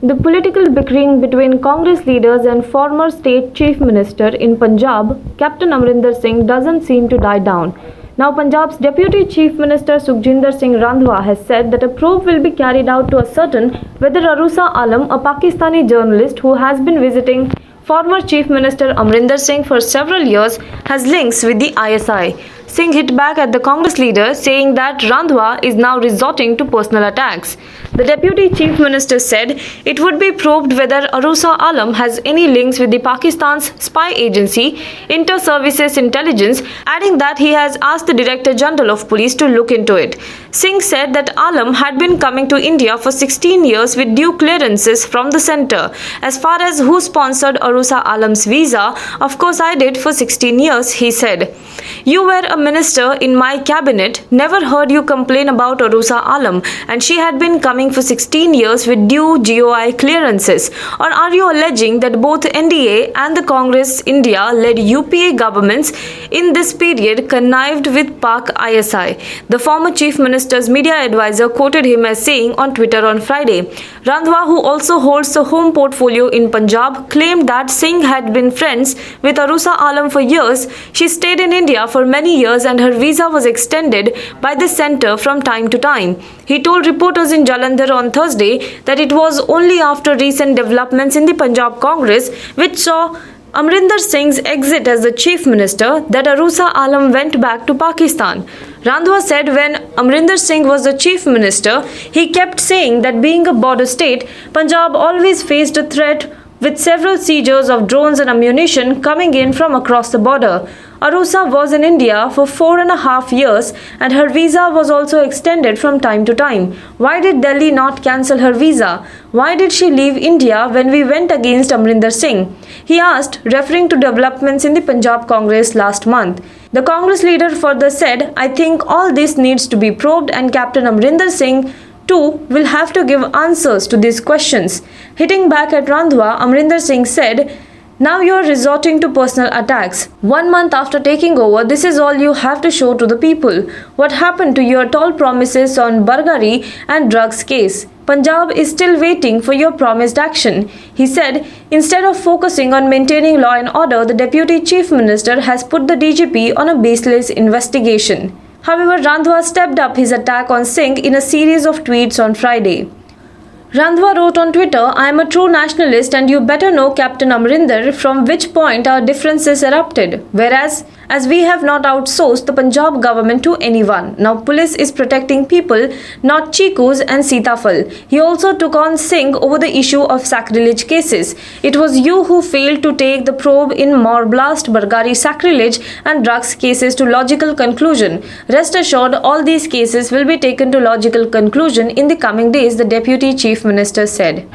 The political bickering between Congress leaders and former State Chief Minister in Punjab, Captain Amrinder Singh, doesn't seem to die down. Now, Punjab's Deputy Chief Minister Sukhjinder Singh Randhawa has said that a probe will be carried out to ascertain whether Arusa Alam, a Pakistani journalist who has been visiting former Chief Minister Amrinder Singh for several years, has links with the ISI. Singh hit back at the Congress leader, saying that Randhawa is now resorting to personal attacks. The Deputy Chief Minister said it would be probed whether Arusa Alam has any links with the Pakistan's spy agency, Inter-Services Intelligence, adding that he has asked the Director General of Police to look into it. Singh said that Alam had been coming to India for 16 years with due clearances from the centre. As far as who sponsored Arusa Alam's visa, of course I did for 16 years, he said. You were a minister in my cabinet, never heard you complain about Arusa Alam, and she had been coming for 16 years with due GOI clearances. Or are you alleging that both NDA and the Congress India-led UPA governments in this period connived with Pak ISI? The former Chief Minister's media advisor quoted him as saying on Twitter on Friday. Randhawa, who also holds the home portfolio in Punjab, claimed that Singh had been friends with Arusa Alam for years. She stayed in India for many years and her visa was extended by the centre from time to time. He told reporters in Jalandhar on Thursday that it was only after recent developments in the Punjab Congress, which saw Amrinder Singh's exit as the Chief Minister, that Arusa Alam went back to Pakistan. Randhawa said when Amrinder Singh was the Chief Minister, he kept saying that being a border state, Punjab always faced a threat with several seizures of drones and ammunition coming in from across the border. Arusa was in India for 4.5 years and her visa was also extended from time to time. Why did Delhi not cancel her visa? Why did she leave India when we went against Amrinder Singh? He asked, referring to developments in the Punjab Congress last month. The Congress leader further said, I think all this needs to be probed and Captain Amrinder Singh too will have to give answers to these questions. Hitting back at Randhawa, Amrinder Singh said, now you are resorting to personal attacks. 1 month after taking over, this is all you have to show to the people. What happened to your tall promises on Bargari and drugs case? Punjab is still waiting for your promised action. He said, instead of focusing on maintaining law and order, the Deputy Chief Minister has put the DGP on a baseless investigation. However, Randhawa stepped up his attack on Singh in a series of tweets on Friday. Randhawa wrote on Twitter, I am a true nationalist and you better know Captain Amrinder, from which point our differences erupted. Whereas, as we have not outsourced the Punjab government to anyone. Now police is protecting people, not chikus and Sitafal. He also took on Singh over the issue of sacrilege cases. It was you who failed to take the probe in Morblast, Bargari sacrilege and drugs cases to logical conclusion. Rest assured, all these cases will be taken to logical conclusion in the coming days, the Deputy Chief Minister said.